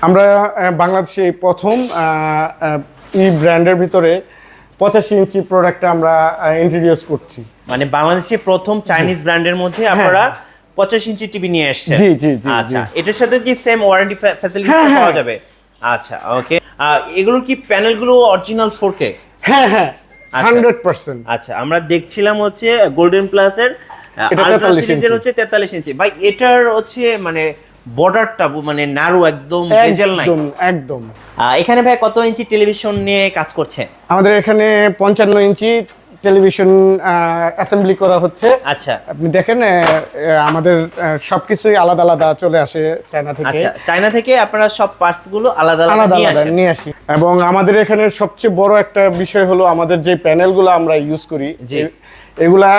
আমরা বাংলাদেশে এই প্রথম ই ব্র্যান্ডের ভিতরে 85 ইঞ্চি প্রোডাক্টটা আমরা ইন্ট্রোডিউস করছি। মানে বাংলাদেশে প্রথম চাইনিজ ব্র্যান্ডের মধ্যে আপনারা 85 ইঞ্চি টিভি নিয়ে আসছেন। জি জি জি। আচ্ছা, এটার সাথে কি সেম ওয়ারেন্টি ফ্যাসিলিটি পাওয়া যাবে? আচ্ছা, ওকে। এগুলো কি প্যানেলগুলো অরিজিনাল 4K? হ্যাঁ হ্যাঁ, 100%। আচ্ছা, আমরা দেখছিলাম হচ্ছে গোল্ডেন প্লাসের আলট্রা সিরিজের হচ্ছে 43 ইঞ্চি। ভাই এটার হচ্ছে মানে বর্ডারটা মানে ন্যারো, একদম বেজেল নাই। একদম। এখানে ভাই কত ইঞ্চি টেলিভিশন নিয়ে কাজ করছে? আমাদের এখানে 55 ইঞ্চি টেলিভিশন অ্যাসেম্বলি করা হচ্ছে। আচ্ছা, আপনি দেখেন আমাদের সবকিছুই আলাদা আলাদা চলে আসে চায়না থেকে। আচ্ছা, চায়না থেকে আপনারা সব পার্টস গুলো আলাদা আলাদা নিয়ে আসি। এবং আমাদের এখানে সবচেয়ে বড় একটা বিষয় হলো আমাদের যে প্যানেলগুলো আমরা ইউজ করি, এগুলা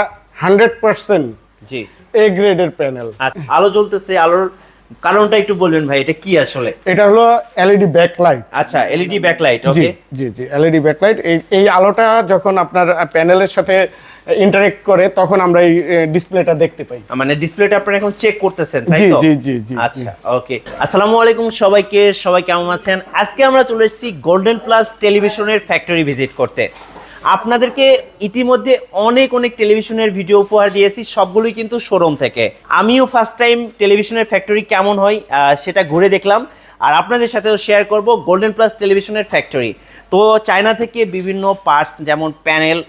100% জি এ গ্রেডের প্যানেল। আলো জ্বলতেছে, আলোর কারণটা একটু বলবেন ভাই, এটা কি আসলে? এটা হলো এলইডি ব্যাকলাইট। আচ্ছা, এলইডি ব্যাকলাইট। ওকে, জি জি, এলইডি ব্যাকলাইট। এই আলোটা যখন আপনার প্যানেলের সাথে ইন্টারঅ্যাক্ট করে তখন আমরা এই ডিসপ্লেটা দেখতে পাই। মানে ডিসপ্লেটা আপনারা এখন চেক করতেছেন, তাই তো? জি জি জি। আচ্ছা, ওকে। আসসালামু আলাইকুম সবাইকে, সবাই কেমন আছেন? আজকে আমরা চলে এসেছি গোল্ডেন প্লাস টেলিভিশনের ফ্যাক্টরি ভিজিট করতে। আপনাদেরকে ইতিমধ্যে অনেক টেলিভিশনের ভিডিও উপহার দিয়েছি, সবগুলোই কিন্তু শোরুম থেকে। আমিও ফার্স্ট টাইম টেলিভিশনের ফ্যাক্টরি কেমন হয় সেটা ঘুরে দেখলাম, আর আপনাদের সাথেও শেয়ার করব গোল্ডেন প্লাস টেলিভিশনের ফ্যাক্টরি। তো চায়না থেকে বিভিন্ন পার্টস, যেমন প্যানেল,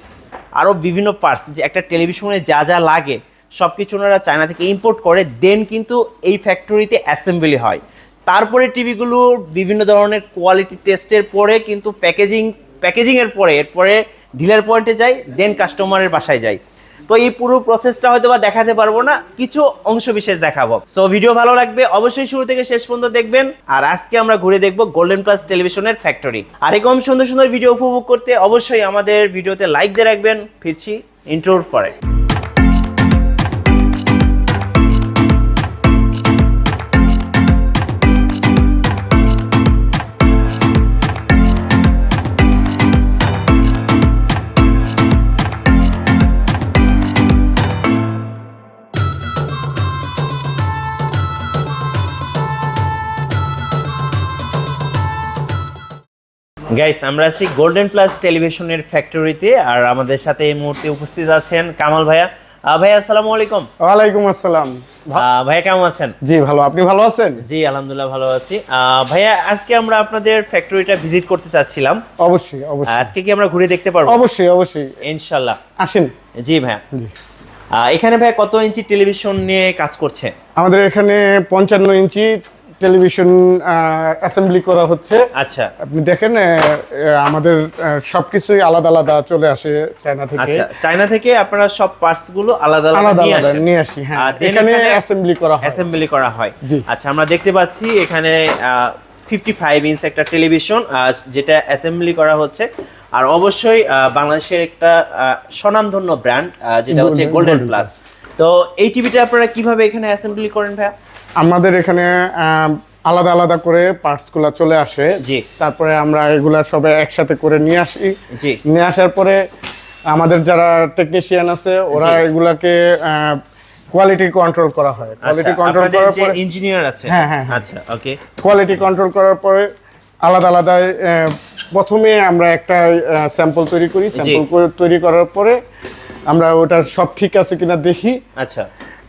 আরও বিভিন্ন পার্টস, যে একটা টেলিভিশনে যা যা লাগে সব কিছু ওনারা চায়না থেকে ইম্পোর্ট করে, দেন কিন্তু এই ফ্যাক্টরিতে অ্যাসেম্বলি হয়। তারপরে টিভিগুলোর বিভিন্ন ধরনের কোয়ালিটি টেস্টের পরে কিন্তু প্যাকেজিংয়ের পরে এরপরে ডিলার পয়েন্টে যাই, দেন কাস্টমারের বাসায় যাই। তো এই পুরো প্রসেসটা হয়তো বা দেখাতে পারবো না, কিছু অংশ বিশেষ দেখাবো। সো ভিডিও ভালো লাগবে, অবশ্যই শুরু থেকে শেষ পর্যন্ত দেখবেন। আর আজকে আমরা ঘুরে দেখবো গোল্ডেন প্লাস টেলিভিশনের ফ্যাক্টরি। আর এরকম সুন্দর সুন্দর ভিডিও উপভোগ করতে অবশ্যই আমাদের ভিডিওতে লাইক দিয়ে রাখবেন। ফিরছি ইন্ট্রোর পরে। গাইস, আমরা আছি গোল্ডেন প্লাস টেলিভিশনের ফ্যাক্টরিতে, আর আমাদের সাথে এই মুহূর্তে উপস্থিত আছেন কামাল ভাইয়া। ভাইয়া আসসালামু আলাইকুম। ওয়ালাইকুম আসসালাম। ভাইয়া কেমন আছেন? জি ভালো, আপনি ভালো আছেন? জি আলহামদুলিল্লাহ ভালো আছি। ভাইয়া আজকে আমরা আপনাদের ফ্যাক্টরিটা ভিজিট করতে চাচ্ছিলাম। অবশ্যই অবশ্যই। আজকে কি আমরা ঘুরে দেখতে পারবো? অবশ্যই অবশ্যই, ইনশাআল্লাহ আসেন। জি ভাইয়া। এখানে ভাইয়া কত ইঞ্চি টেলিভিশন নিয়ে কাজ করছে? আমাদের এখানে 55 ইঞ্চি টেলিভিশন অ্যাসেম্বলি করা হচ্ছে। আচ্ছা, আপনি দেখেন আমাদের সবকিছুই আলাদা আলাদা চলে আসে চায়না থেকে। আচ্ছা, চায়না থেকে আপনারা সব পার্টস গুলো আলাদা আলাদা নিয়ে আসি। হ্যাঁ, এখানে অ্যাসেম্বলি করা হয়। আচ্ছা, আমরা দেখতে পাচ্ছি এখানে 55 ইঞ্চ একটা টেলিভিশন যেটা অ্যাসেম্বলি করা হচ্ছে। আর অবশ্যই বাংলাদেশের একটা স্বনামধন্য ব্র্যান্ড যেটা হচ্ছে গোল্ডেন প্লাস। তো এই টিভিটা আপনারা কিভাবে এখানে অ্যাসেম্বলি করেন ভাইয়া? আমাদের এখানে আলাদা আলাদা করে পার্টসগুলো চলে আসে। জি, তারপরে আমরা এগুলা সবাই একসাথে করে নিয়ে আসি। জি, নিয়ে আসার পরে আমাদের যারা টেকনিশিয়ান আছে ওরা এগুলাকে কোয়ালিটি কন্ট্রোল করা হয়। কোয়ালিটি কন্ট্রোল করার পরে ইঞ্জিনিয়ার আছে। হ্যাঁ হ্যাঁ, আচ্ছা, ওকে। কোয়ালিটি কন্ট্রোল করার পরে আলাদা আলাদা প্রথমে আমরা একটা স্যাম্পল তৈরি করি। স্যাম্পল তৈরি করার পরে আমরা ওটা সব ঠিক আছে কিনা দেখি। আচ্ছা,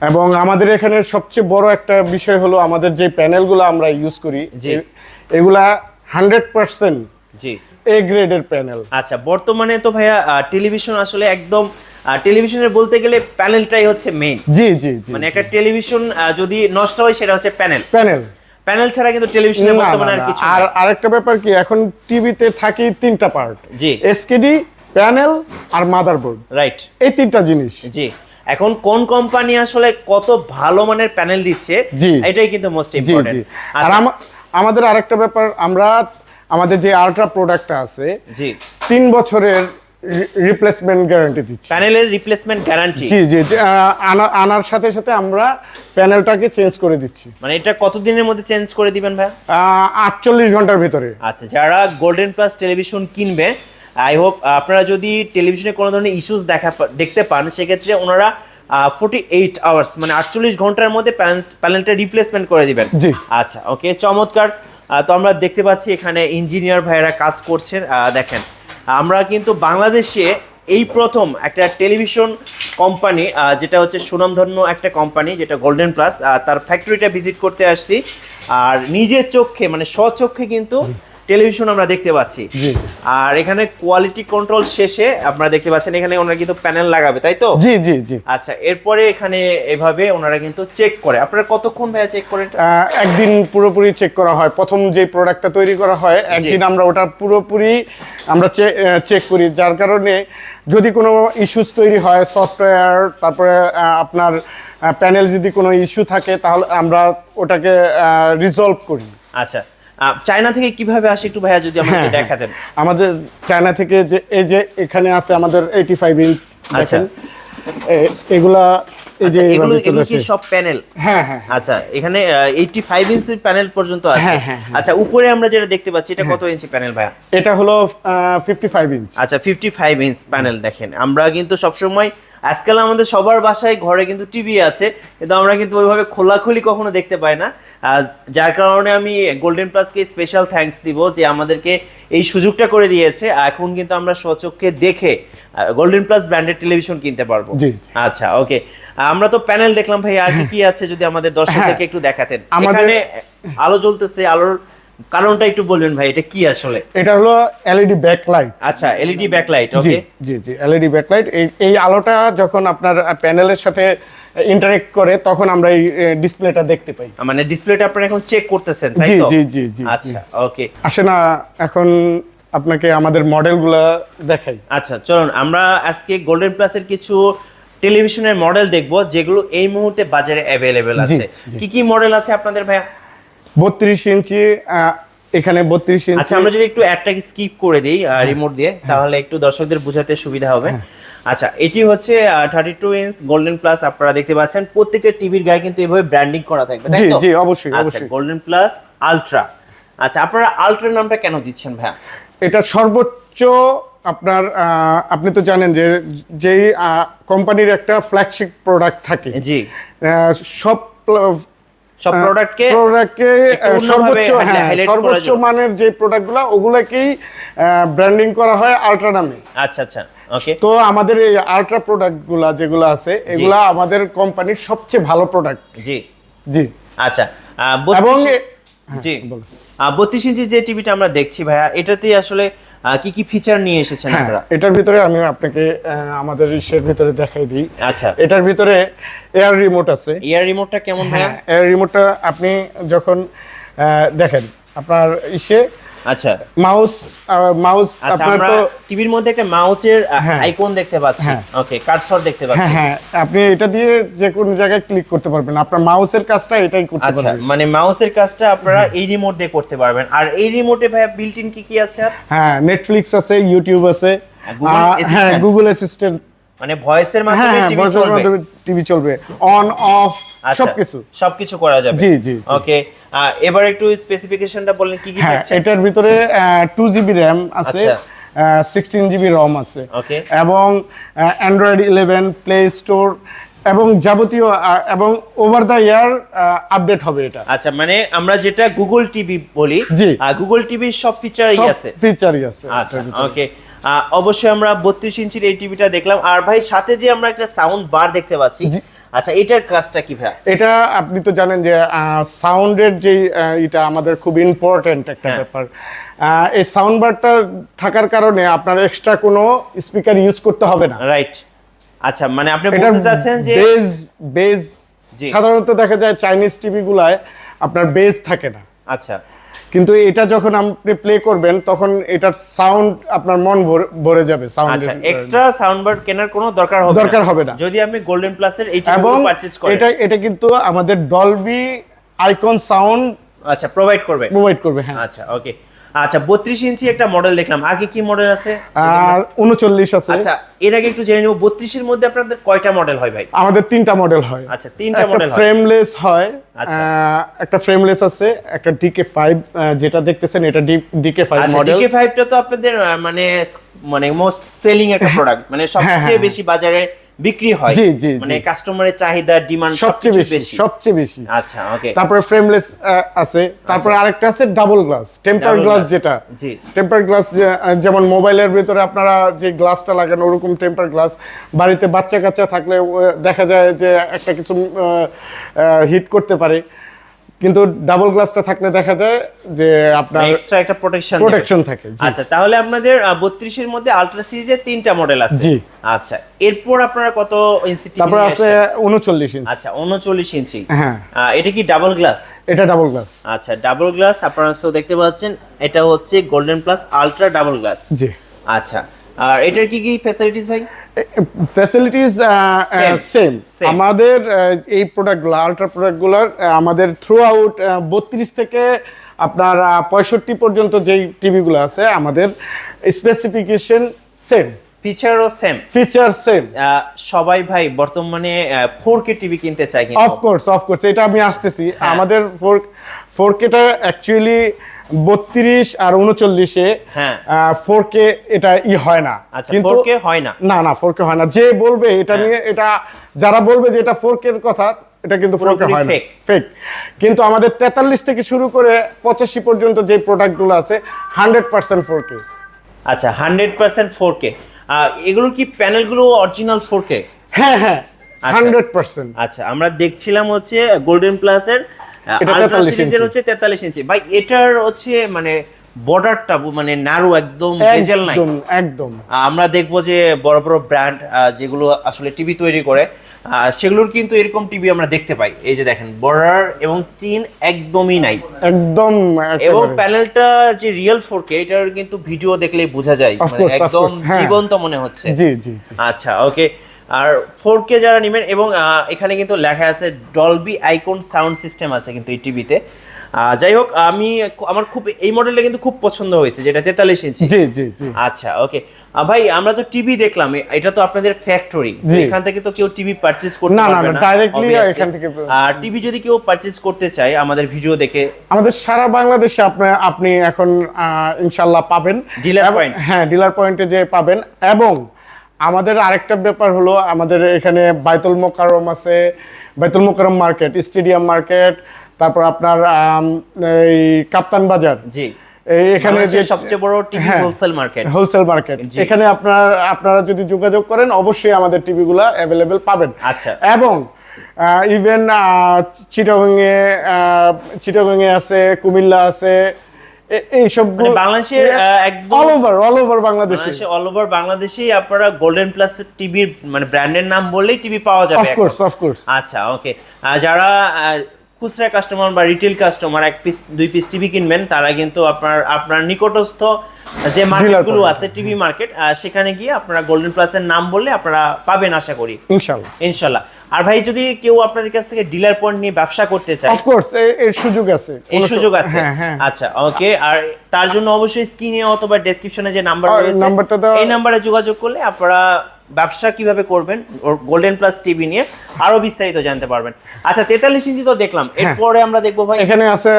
এবং আমাদের এখানে সবচেয়ে বড় একটা বিষয় হলো আমাদের যে প্যানেলগুলো আমরা ইউজ করি, এগুলা 100% জি এ গ্রেডের প্যানেল। আচ্ছা, বর্তমানে তো ভাইয়া টেলিভিশন আসলে একদম টেলিভিশনের বলতে গেলে প্যানেলটাই হচ্ছে মেইন। জি জি জি, মানে একটা টেলিভিশন যদি নষ্ট হয় সেটা হচ্ছে প্যানেল ছাড়া কিন্তু টেলিভিশনে বর্তমানে আর কিছু আর আরেকটা ব্যাপার কি, এখন টিভিতে থাকে 3টা পার্ট। জি, এসকেডি, প্যানেল আর মাদারবোর্ড। রাইট, এই 3টা জিনিস। জি, এখন কোন কোম্পানি আসলে কত ভালো মানের প্যানেল দিচ্ছে এটাই কিন্তু মোস্ট ইম্পর্টেন্ট। আর আমাদের আরেকটা ব্যাপার, আমরা আমাদের যে আলট্রা প্রোডাক্টটা আছে, জি, 3 বছরের রিপ্লেসমেন্ট গ্যারান্টি দিচ্ছি। প্যানেলের রিপ্লেসমেন্ট গ্যারান্টি? জি জি, আনার সাথে সাথে আমরা প্যানেলটাকে চেঞ্জ করে দিচ্ছি। মানে এটা কতদিনের মধ্যে চেঞ্জ করে দিবেন ভাই? 48 ঘন্টার ভিতরে। আচ্ছা, যারা গোল্ডেন প্লাস টেলিভিশন কিনবে, আই হোপ আপনারা যদি টেলিভিশনে কোনো ধরনের ইস্যুস দেখতে পান, সেক্ষেত্রে ওনারা 48 আওয়ার্স মানে 48 ঘন্টার মধ্যে প্যানেলটা রিপ্লেসমেন্ট করে দিবেন। জি, আচ্ছা, ওকে, চমৎকার। তো আমরা দেখতে পাচ্ছি এখানে ইঞ্জিনিয়ার ভাইয়েরা কাজ করছেন। দেখেন আমরা কিন্তু বাংলাদেশে এই প্রথম একটা টেলিভিশন কোম্পানি, যেটা হচ্ছে সুনামধন্য একটা কোম্পানি, যেটা গোল্ডেন প্লাস, তার ফ্যাক্টরিটা ভিজিট করতে আসছি। আর নিজের চোখে মানে স্বচক্ষে কিন্তু টেলিভিশন আমরা দেখতে পাচ্ছি। আর এখানে কোয়ালিটি কন্ট্রোল শেষে আপনারা দেখতে পাচ্ছেন এখানে ওনারা কিন্তু প্যানেল লাগাবে, তাই তো? জি জি জি। আচ্ছা, এরপরে এখানে এভাবে ওনারা কিন্তু চেক করে। আপনারা কতক্ষণ ভাইয়া চেক করেন? একদিন পুরোপুরি চেক করা হয়। প্রথম যে প্রোডাক্টটা তৈরি করা হয় একদিন আমরা ওটা পুরোপুরি আমরা চেক করি, যার কারণে যদি কোনো ইস্যুস তৈরি হয় সফটওয়্যার, তারপরে আপনার প্যানেল যদি কোনো ইস্যু থাকে তাহলে আমরা ওটাকে রিজলভ করি। আচ্ছা, চায়না থেকে কিভাবে আসে একটু ভাইয়া যদি আমাকে দেখাতেন। আমাদের চায়না থেকে যে এই যে এখানে আছে আমাদের 85 ইঞ্চ, দেখেন এগুলা এই যে এগুলো কি সব প্যানেল? হ্যাঁ হ্যাঁ। আচ্ছা, এখানে 85 ইঞ্চির প্যানেল পর্যন্ত আছে। আচ্ছা, উপরে আমরা যেটা দেখতে পাচ্ছি এটা কত ইঞ্চি প্যানেল ভাইয়া? এটা হলো 55 ইঞ্চ। আচ্ছা, 55 ইঞ্চ প্যানেল। দেখেন আমরা কিন্তু সবসময় আজকাল আমাদের সবার বাসায় ঘরে কিন্তু টিভি আছে, কিন্তু আমরা কিন্তু ওইভাবে খোলাখুলি কখনো দেখতে পাই না। যার কারণে আমি গোল্ডেন প্লাসকে স্পেশাল থ্যাঙ্কস দিব যে আমাদেরকে এই সুযোগটা করে দিয়েছে। এখন কিন্তু আমরা স্বচক্ষে দেখে গোল্ডেন প্লাস ব্র্যান্ডেড টেলিভিশন কিনতে পারবো। আচ্ছা, ওকে, আমরা তো প্যানেল দেখলাম ভাই, আর কি আছে যদি আমাদের দর্শকদেরকে একটু দেখাতেন। এখানে আলো জ্বলতেছে, আলোর কারণটা একটু বলবেন ভাই, এটা কি আসলে? এটা হলো এলইডি ব্যাকলাইট। আচ্ছা, এলইডি ব্যাকলাইট। ওকে, জি জি, এলইডি ব্যাকলাইট। এই আলোটা যখন আপনার প্যানেলের সাথে ইন্টারঅ্যাক্ট করে তখন আমরা এই ডিসপ্লেটা দেখতে পাই। মানে ডিসপ্লেটা আপনারা এখন চেক করতেছেন, তাই তো? জি জি জি। আচ্ছা, ওকে, আসেন এখন আপনাকে আমাদের মডেলগুলো দেখাই। আচ্ছা, চলুন আমরা আজকে গোল্ডেন প্লাসের কিছু টেলিভিশনের মডেল দেখব যেগুলো এই মুহূর্তে বাজারে অ্যাভেলেবেল আছে। কি কি মডেল আছে আপনাদের ভাইয়া? 32 ইঞ্চি, এখানে 32 ইঞ্চি। আচ্ছা, আমরা যদি একটু অ্যাডটাকে স্কিপ করে দিই রিমোট দিয়ে, তাহলে একটু দর্শকদের বোঝাতে সুবিধা হবে। আচ্ছা, এটি হচ্ছে 32 ইঞ্চ গোল্ডেন প্লাস। আপনারা দেখতে পাচ্ছেন প্রত্যেকটা টিভির গায়ে কিন্তু এভাবে ব্র্যান্ডিং করা থাকবে, তাই তো? জি অবশ্যই আচ্ছা, গোল্ডেন প্লাস আলট্রা। আচ্ছা, আপনারা আলট্রা নামটা কেন দিচ্ছেন ভাইয়া? এটা সর্বোচ্চ আপনার আপনি তো জানেন যে যেই কোম্পানির একটা ফ্ল্যাগশিপ প্রোডাক্ট থাকে, জি, সব প্রোডাক্টকে সর্বোচ্চ মানের যে প্রোডাক্টগুলো ওগুলোকেই ব্র্যান্ডিং করা হয় আলট্রা নামে। আচ্ছা আচ্ছা, ওকে। তো আমাদের এই আলট্রা প্রোডাক্টগুলো যেগুলো আছে এগুলা আমাদের কোম্পানির সবচেয়ে ভালো প্রোডাক্ট। জি জি। আচ্ছা, এবং জি 32 ইঞ্চি যে টিভিটা আমরা দেখছি ভাইয়া, এটাতে আসলে কি কি ফিচার নিয়ে এসেছেন আপনারা? এটার ভিতরে আমি আপনাকে আমাদের ইসের ভিতরে দেখাই দিই। আচ্ছা, এটার ভিতরে এয়ার রিমোট আছে। এয়ার রিমোটটা কেমন ভাইয়া? এয়ার রিমোটটা আপনি যখন দেখেন আপনার ইসে, আচ্ছা, মাউস আপনার তো টিভির মধ্যে একটা মাউসের আইকন দেখতে পাচ্ছি। ওকে, কার্সর দেখতে পাচ্ছি। হ্যাঁ, আপনি এটা দিয়ে যে কোনো জায়গায় ক্লিক করতে পারবেন। আপনার মাউসের কাজটা এটাই করতে পারবেন। আচ্ছা, মানে মাউসের কাজটা আপনারা এই রিমোট দিয়ে করতে পারবেন। আর এই রিমোটে ভাইয়া বিল্ট ইন কি কি আছে? আর নেটফ্লিক্স আছে, ইউটিউব আছে, গুগল অ্যাসিস্ট্যান্ট, মানে ভয়েসের মাধ্যমে টিভি চলবে, অন অফ সবকিছু করা যাবে। জি জি, ওকে। এবার একটু স্পেসিফিকেশনটা বলেন কি কি থাকছে? এটার ভিতরে 2GB RAM আছে, 16GB ROM আছে, ওকে, এবং Android 11 প্লে স্টোর এবং যাবতীয় এবং ওভার দ্য ইয়ার আপডেট হবে এটা। আচ্ছা, মানে আমরা যেটা গুগল টিভি বলি, গুগল টিভির সব ফিচারই আছে। আচ্ছা, ওকে। অবশ্যই আমরা 32 ইঞ্চির এই টিভিটা দেখলাম। আর ভাই সাথে যে আমরা একটা সাউন্ড বার দেখতে পাচ্ছি, আচ্ছা এটার কাজটা কি ভাই? এটা আপনি তো জানেন যে সাউন্ডের যে এটা আমাদের খুব ইম্পর্টেন্ট একটা ব্যাপার। এই সাউন্ড বারটা থাকার কারণে আপনার এক্সট্রা কোনো স্পিকার ইউজ করতে হবে না, রাইট? আচ্ছা, মানে আপনি বলতে চাচ্ছেন যে বেজ সাধারণত দেখা যায় চাইনিজ টিভি গুলায় আপনার বেজ থাকে না। আচ্ছা, কিন্তু এটা যখন আপনি প্লে করবেন তখন এটার সাউন্ড আপনার মন ভরে যাবে। আচ্ছা, এক্সট্রা সাউন্ড বার কেনার কোনো দরকার হবে না যদি আপনি গোল্ডেন প্লাসের এই টিভিটা পারচেজ করেন। এটা কিন্তু আমাদের ডলবি আইকন সাউন্ড আচ্ছা প্রোভাইড করবে। হ্যাঁ, আচ্ছা, ওকে। আচ্ছা, 32 ইঞ্চি একটা মডেল দেখলাম, আগে কি মডেল আছে? আর 39 আছে। আচ্ছা, এর আগে একটু জেনে নেব 32 এর মধ্যে আপনাদের কয়টা মডেল হয় ভাই? আমাদের 3টা মডেল হয়। আচ্ছা, 3টা মডেল হয়। ফ্রেমলেস হয়, একটা ফ্রেমলেস আছে, একটা DK5 যেটা দেখতেছেন এটা DK5 মডেল। DK5টা তো আপনাদের মানে মোস্ট সেলিং একটা প্রোডাক্ট, মানে সবচেয়ে বেশি বাজারে বিক্রি হয়, জি জি, মানে কাস্টমারের চাহিদা ডিমান্ড সবচেয়ে বেশি। আচ্ছা ওকে। তারপরে ফ্রেমলেস আছে, তারপরে আরেকটা আছে ডাবল গ্লাস, টেম্পার গ্লাস, যেটা জি টেম্পার গ্লাস, যেমন মোবাইলের ভিতরে আপনারা যে গ্লাসটা লাগান ওরকম টেম্পার গ্লাস। বাড়িতে বাচ্চা কাচ্চা থাকলে দেখা যায় যে একটা কিছু হিট করতে পারে, কিন্তু ডাবল গ্লাসটা থাকলে দেখা যায় যে আপনার এক্সট্রা একটা প্রোটেকশন থাকে। আচ্ছা, তাহলে আপনাদের 32 এর মধ্যে আলট্রা সিরিজের 3টা মডেল আছে। জি আচ্ছা, এরপর আপনারা কত ইঞ্চি টিভি? তারপর আছে 39 ইঞ্চি। আচ্ছা 39 ইঞ্চি। হ্যাঁ, এটা কি ডাবল গ্লাস? এটা ডাবল গ্লাস। আচ্ছা ডাবল গ্লাস আপনারা সো দেখতে পাচ্ছেন, এটা হচ্ছে golden plus ultra double glass. জি। আচ্ছা, আর এটার কি কি ফ্যাসিলিটিস ভাই? Facilities same. আমাদের এই প্রোডাক্টগুলো, আলট্রা প্রোডাক্টগুলোর আমাদের থ্রু আউট 32 থেকে আপনার 65 পর্যন্ত যেই টিভিগুলো আছে আমাদের স্পেসিফিকেশন সেম, ফিচারও সেম। Feature same. সবাই ভাই বর্তমানে 4K টিভি কিনতে চায় কিন্তু। অফকোর্স এটা আমি আসতেছি। আমাদের 4K টা অ্যাকচুয়ালি 32 আর 39-এ 4K এটা হয় না। আচ্ছা 4K হয় না? না 4K হয় না। যে বলবে এটা নিয়ে, এটা যারা বলবে যে এটা 4K এর কথা, এটা কিন্তু 4K হয় না, ফেক। কিন্তু আমাদের 43 থেকে শুরু করে 85 পর্যন্ত যে প্রোডাক্টগুলো আছে 100% 4K। আচ্ছা 100% 4K। এগুলোর কি প্যানেলগুলো অরিজিনাল 4K? হ্যাঁ 100%। আচ্ছা, আমরা দেখছিলাম হচ্ছে গোল্ডেন প্লাসের আলট্রা সিরিজের হচ্ছে 43 ইঞ্চি। ভাই এটার হচ্ছে মানে বর্ডারটা মানে ন্যারো, একদম বেজেল নাই একদম। আমরা দেখবো যে বড় বড় ব্র্যান্ড যেগুলো আসলে টিভি তৈরি করে সেগুলোর কিন্তু এরকম টিভি আমরা দেখতে পাই। এই যে দেখেন বর্ডার এবং চিন একদমই নাই, একদম। এবং প্যানেলটা যে রিয়েল 4K, এটার কিন্তু ভিডিও দেখলেই বোঝা যায়, একদম জীবন্ত মনে হচ্ছে। জি। আচ্ছা ওকে। আর 4K যারা নেবেন, এবং এখানে কিন্তু লেখা আছে ডলবি আইকন সাউন্ড সিস্টেম আছে কিন্তু এই টিভিতে। যাই হোক, আমার খুব এই মডেলটা কিন্তু খুব পছন্দ হয়েছে, যেটা 43 ইঞ্চি। জি। আচ্ছা ওকে ভাই, আমরা তো টিভি দেখলাম, এটা তো আপনাদের ফ্যাক্টরি, এখান থেকে তো কেউ টিভি পারচেজ করতে পারবে না ডাইরেক্টলি এখান থেকে। আর টিভি যদি কেউ পারচেজ করতে চায় আমাদের ভিডিও দেখে, আমাদের সারা বাংলাদেশে আপনি এখন ইনশাআল্লাহ পাবেন ডিলার পয়েন্ট। হ্যাঁ, ডিলার পয়েন্টে যে পাবেন। এবং আমাদের আরেকটা ব্যাপার হলো, আমাদের এখানে বাইতুল মোকাররম আছে, বাইতুল মোকাররম মার্কেট, স্টেডিয়াম মার্কেট, তারপর আপনার এই কাপ্তান বাজার। জি, এখানে যে সবচেয়ে বড় টিভি হোলসেল মার্কেট, এখানে আপনারা যদি যোগাযোগ করেন অবশ্যই আমাদের টিভিগুলো অ্যাভেলেবেল পাবেন। আচ্ছা, এবং ইভেন চিটাগং এ আছে, কুমিল্লা আছে, এইসব বাংলাদেশের একদম অল ওভার বাংলাদেশেই আপনারা গোল্ডেন প্লাস টিভির মানে ব্র্যান্ডের নাম বললেই টিভি পাওয়া যাবে। অফকোর্স। আচ্ছা ওকে। যারা খুচরা কাস্টমার বা retail customer 1 piece 2 piece TV কিনবেন, তারা কিন্তু আপনার নিকটস্থ যে মার্কেটগুলো আছে টিভি মার্কেট, সেখানে গিয়ে আপনারা গোল্ডেন প্লাসের নাম বললে আপনারা পাবেন আশা করি, ইনশাআল্লাহ। আর ভাই যদি কেউ আপনাদের কাছ থেকে ডিলার পয়েন্ট নিয়ে ব্যবসা করতে চায়, অফকোর্স এর সুযোগ আছে, হ্যাঁ। আচ্ছা ওকে। আর তার জন্য অবশ্যই স্ক্রিনে অথবা ডেসক্রিপশনে যে নাম্বার রয়েছে, এই নাম্বারে যোগাযোগ করলে আপনারা ব্যবসা কিভাবে করবেন গোল্ডেন প্লাস টিভি নিয়ে আরো বিস্তারিত জানতে পারবেন। আচ্ছা 43 ইঞ্চি তো দেখলাম, এরপরে আমরা দেখবো ভাই এখানে আছে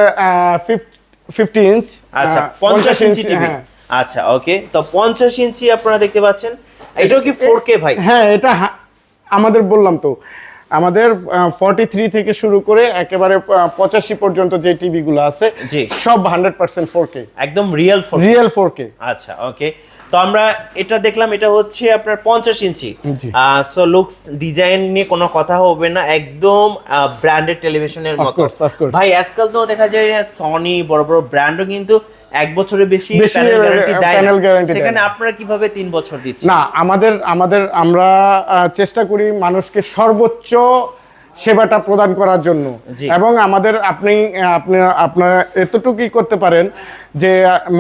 50 ইঞ্চ। আচ্ছা 50 ইঞ্চি টিভি। আচ্ছা ওকে, তো 50 ইঞ্চি আপনারা দেখতে পাচ্ছেন, এটাও কি 4K ভাই? হ্যাঁ, এটা আমাদের বললাম তো, আমাদের 43 থেকে শুরু করে একেবারে 85 পর্যন্ত যে টিভি গুলো আছে সব 100% 4K, একদম রিয়েল 4K। আচ্ছা ওকে, তো আমরা এটা দেখলাম, এটা হচ্ছে আপনার 50 ইঞ্চি। সো লুকস ডিজাইন নিয়ে কোনো কথা হবে না, একদম ব্র্যান্ডেড টেলিভিশনের মতো। ভাই আজকাল তো দেখা যায় সনি বড় বড় ব্র্যান্ডও কিন্তু 1 বছরের বেশি প্যানেল গ্যারান্টি দেয় না, সেখানে আপনারা কিভাবে 3 বছর দিচ্ছেন? না, আমরা চেষ্টা করি মানুষকে সর্বোচ্চ সেবাটা প্রদান করার জন্য। এবং আপনারা এতটুকুই করতে পারেন যে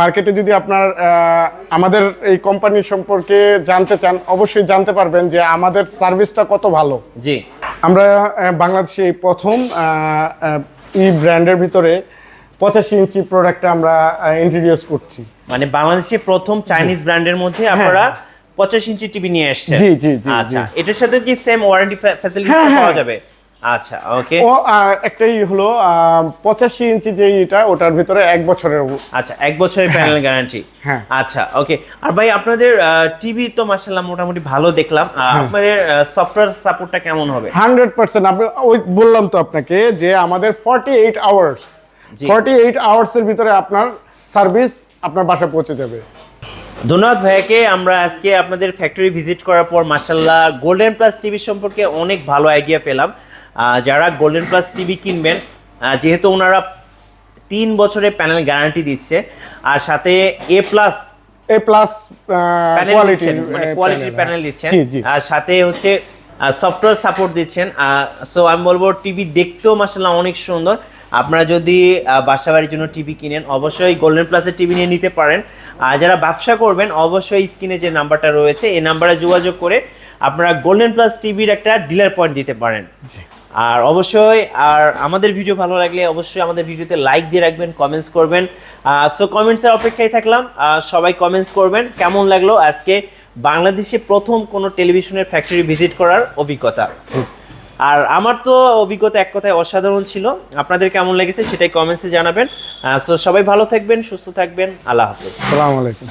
মার্কেটে যদি আমাদের এই কোম্পানি সম্পর্কে জানতে চান, অবশ্যই জানতে পারবেন যে আমাদের সার্ভিসটা কত ভালো। জি, আমরা বাংলাদেশে প্রথম ব্র্যান্ডের ভিতরে 85 ইঞ্চি প্রোডাক্টটা আমরা ইন্ট্রোডিউস করছি। মানে বাংলাদেশে প্রথম চাইনিজ ব্র্যান্ডের মধ্যে আপনারা 85 ইঞ্চি টিভি নিয়ে আসছেন। জি। আচ্ছা, এটার সাথে কি সেম ওয়ারেন্টি ফ্যাসিলিটি পাওয়া যাবে? আচ্ছা ওকে। ও একটাই হলো 85 ইঞ্চি যে এটা, ওটার ভিতরে 1 বছরের। আচ্ছা 1 বছরের প্যানেল গ্যারান্টি। হ্যাঁ আচ্ছা ওকে। আর ভাই আপনাদের টিভি তো মাশাআল্লাহ মোটামুটি ভালো দেখলাম, আপনাদের সফটওয়্যার সাপোর্টটা কেমন হবে? 100%। আপনি ওই বললাম তো আপনাকে যে আমাদের 48 আওয়ার্স, 48 আওয়ার্সের ভিতরে আপনার সার্ভিস আপনার বাসায় পৌঁছে যাবে। ধন্যবাদ ভাইয়াকে। আমরা আজকে আপনাদের ফ্যাক্টরি ভিজিট করার পর মাশাআল্লাহ গোল্ডেন প্লাস টিভি সম্পর্কে অনেক ভালো আইডিয়া পেলাম। যারা গোল্ডেন প্লাস টিভি কিনবেন, যেহেতু ওনারা 3 বছরের প্যানেল গ্যারান্টি দিচ্ছে, আর সাথে এ প্লাস কোয়ালিটির প্যানেল দিচ্ছেন, আর সাথে হচ্ছে সফটওয়্যার সাপোর্ট দিচ্ছেন। সো আমি বলবো টিভি দেখতেও মাশাআল্লাহ অনেক সুন্দর। আপনারা যদি বাসাবাড়ির জন্য টিভি কিনেন অবশ্যই গোল্ডেন প্লাসের টিভি নিয়ে নিতে পারেন। আর যারা ব্যবসা করবেন অবশ্যই স্ক্রিনে যে নাম্বারটা রয়েছে এই নাম্বারে যোগাযোগ করে আপনারা গোল্ডেন প্লাস টিভির একটা ডিলার পয়েন্ট দিতে পারেন। আর অবশ্যই আমাদের ভিডিও ভালো লাগলে অবশ্যই আমাদের ভিডিওতে লাইক দিয়ে রাখবেন, কমেন্টস করবেন। সো কমেন্টসের অপেক্ষায় থাকলাম, সবাই কমেন্টস করবেন কেমন লাগলো আজকে বাংলাদেশে প্রথম কোনো টেলিভিশনের ফ্যাক্টরি ভিজিট করার অভিজ্ঞতা। আর আমার তো অভিজ্ঞতা এক কথায় অসাধারণ ছিল, আপনাদের কেমন লেগেছে সেটাই কমেন্টসে জানাবেন। সো সবাই ভালো থাকবেন, সুস্থ থাকবেন, আল্লাহ হাফেজ। আসসালামু আলাইকুম।